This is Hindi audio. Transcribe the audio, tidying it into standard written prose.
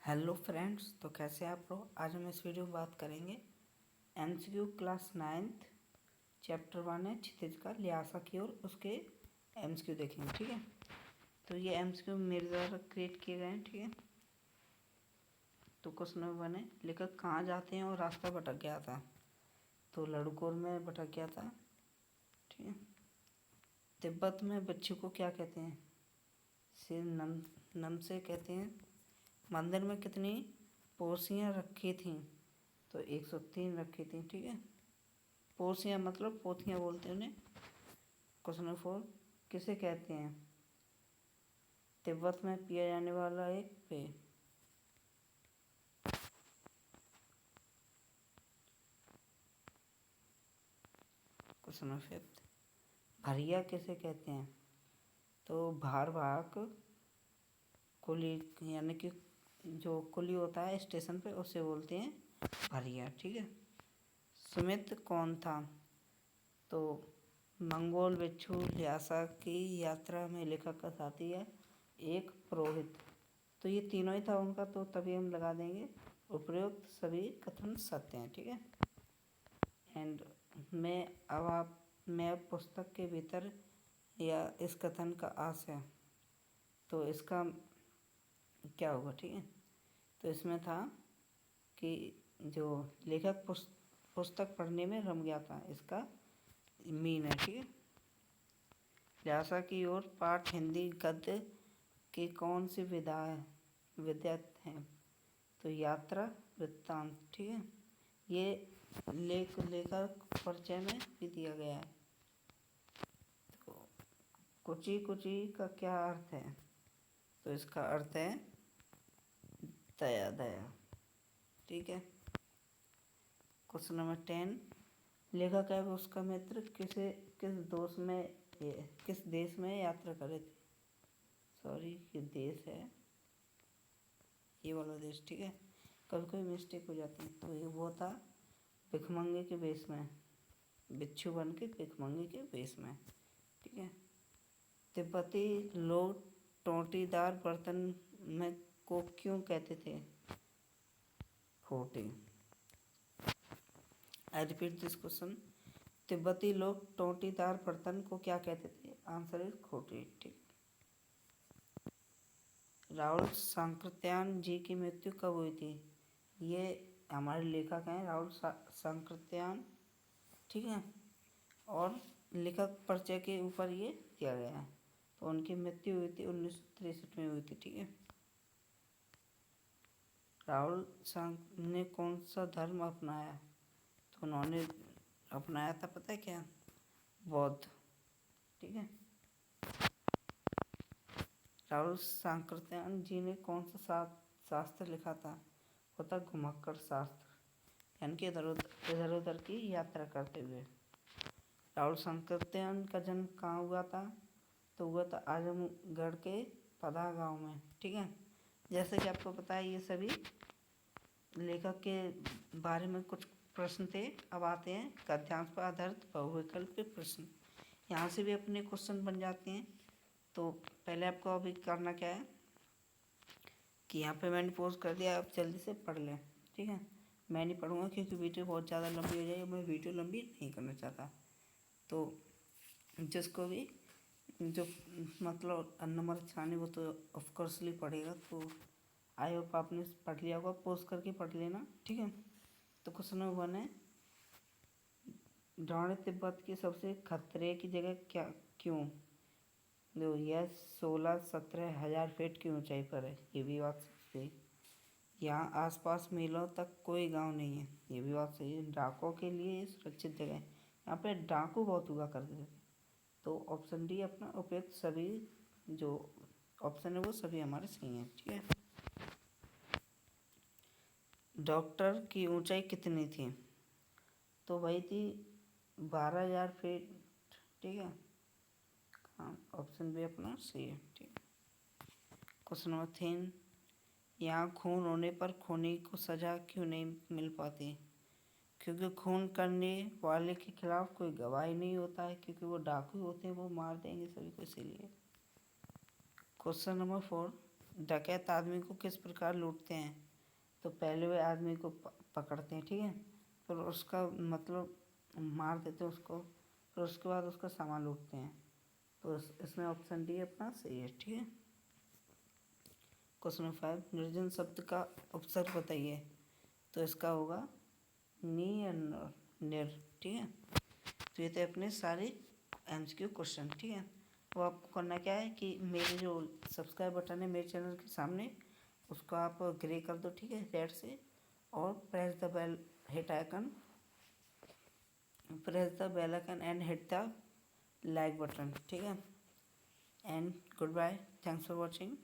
हेलो फ्रेंड्स, तो कैसे आप लोग। आज हम इस वीडियो में बात करेंगे एमसीक्यू क्लास 9th चैप्टर 1 है क्षितिज का ल्हासा की ओर, उसके एमसीक्यू देखेंगे। ठीक है, तो ये एमसीक्यू मेरे द्वारा क्रिएट किए गए हैं। ठीक है, तो क्वेश्चन नंबर 1 है, लेखक कहाँ जाते हैं और रास्ता भटक गया था। तो लड़कोर में भटक गया था। ठीक है, तिब्बत में बच्चों को क्या कहते हैं, से नम से कहते हैं। मंदिर में कितनी पोसियाँ रखी थीं, तो 103 रखी थी। ठीक है, पोसियाँ मतलब पोथियाँ बोलते हैं उन्हें। क्वेश्चन नंबर 4, किसे कहते हैं तिब्बत में पिया जाने वाला एक पेय। क्वेश्चन नंबर 5, भरिया किसे कहते हैं, तो भार वाहक कुली, यानी कि जो कुली होता है स्टेशन पे उसे बोलते हैं भरिया। ठीक है, सुमित कौन था, तो मंगोल भिक्षु ल्हासा की यात्रा में लेखक का साथी है एक पुरोहित। तो ये तीनों ही था उनका, तो तभी हम लगा देंगे उपयुक्त सभी कथन सत्य हैं। ठीक है, एंड मैं पुस्तक के भीतर या इस कथन का आशय, तो इसका क्या होगा। ठीक है, तो इसमें था कि जो लेखक पुस्तक पढ़ने में रम गया था, इसका मीन है। ठीक है, ल्हासा की ओर पाठ हिंदी गद्य की कौन सी विद्या है, तो यात्रा वृत्तांत। ठीक है, ये लेखक परिचय में भी दिया गया है। तो कुची कुची का क्या अर्थ है, तो इसका अर्थ है दया दया। ठीक है, क्वेश्चन नंबर 10, लेखक है उसका मित्र किस देश में यात्रा करे थे। सॉरी, ये देश है ये वाला देश। ठीक है, कभी कभी मिस्टेक हो जाती है। तो ये वो था भिखमंगे के वेश में, बिच्छू बन के भिखमंगे के वेश में। ठीक है, तिब्बती लोग टोंटीदार बर्तन में को क्यों कहते थे खोटे। आई रिपीट दिस क्वेश्चन, तिब्बती लोग टोंटीदार बर्तन को क्या कहते थे, आंसर इज खोटे। ठीक, राहुल सांकृत्यायन जी की मृत्यु कब हुई थी, ये हमारे लेखक हैं राहुल सांकृत्यायन। ठीक है, और लेखक परिचय के ऊपर ये दिया गया है। तो उनकी मृत्यु हुई थी 1963 में हुई थी। ठीक है, राहुल ने कौन सा धर्म अपनाया, तो उन्होंने अपनाया था, पता है क्या, बौद्ध। ठीक है, राहुल सांकृत्यायन जी ने कौन सा शास्त्र लिखा था, वो था घुमक्कड़ शास्त्र, यानी कि इधर उधर की यात्रा करते हुए। राहुल सांकृत्यायन का जन्म कहाँ हुआ था, तो हुआ था आजमगढ़ के पदा गांव में। ठीक है, जैसे कि आपको पता है ये सभी लेखक के बारे में कुछ प्रश्न थे। अब आते हैं गद्यांश पर आधारित बहुविकल्पीय प्रश्न। यहाँ से भी अपने क्वेश्चन बन जाते हैं। तो पहले आपको अभी करना क्या है कि यहाँ पे मैंने पोस्ट कर दिया, आप जल्दी से पढ़ लें। ठीक है, मैं नहीं पढ़ूंगा क्योंकि वीडियो बहुत ज़्यादा लंबी हो जाएगी, मैं वीडियो लंबी नहीं करना चाहता। तो जिसको भी जो मतलब नंबर छाने वो तो ऑफकोर्सली पढ़ेगा। तो आई होप आपने पढ़ लिया होगा, पोस्ट करके पढ़ लेना। ठीक है, तो क्वेश्चन नंबर 1 है, द्रोण तिब्बत की सबसे खतरे की जगह क्या क्यों, जो यह 16-17 हज़ार फीट की ऊंचाई पर है, ये भी बात सही है। यहाँ आसपास मीलों तक कोई गांव नहीं है, ये भी बात सही है। डाकुओं के लिए ये सुरक्षित जगह है, यहाँ पे डाकू बहुत हुआ करते थे। तो ऑप्शन डी अपना उपयुक्त सभी जो ऑप्शन है वो सभी हमारे सही हैं। ठीक है, डॉक्टर की ऊंचाई कितनी थी, तो वही थी 12,000 फीट। ठीक है, हाँ, ऑप्शन बी अपना सही है। ठीक, क्वेश्चन नंबर 3, यहाँ खून होने पर खूनी को सजा क्यों नहीं मिल पाती, क्योंकि खून करने वाले के खिलाफ कोई गवाही नहीं होता है, क्योंकि वो डाकू होते हैं, वो मार देंगे सभी को, इसीलिए। क्वेश्चन नंबर 4, डकैत आदमी को किस प्रकार लूटते हैं? तो पहले वे आदमी को पकड़ते हैं, ठीक है, फिर उसका मतलब मार देते हैं उसको, फिर उसके बाद उसका सामान लूटते हैं। तो इसमें ऑप्शन डी अपना सही है, ठीक है। क्वेश्चन 5, निर्जन शब्द का उपसर्ग बताइए। तो इसका होगा नी या निर, ठीक है। तो ये थे अपने सारे एमसीक्यू क्वेश्चन, ठीक है। अब आपको करना क्या है कि मेरे जो सब्सक्राइब बटन है मेरे चैनल के सामने, उसको आप ग्रे कर दो, ठीक है, रेड से, और press the bell hit icon, press the bell icon and hit the like button, ठीक है। And goodbye, thanks for watching.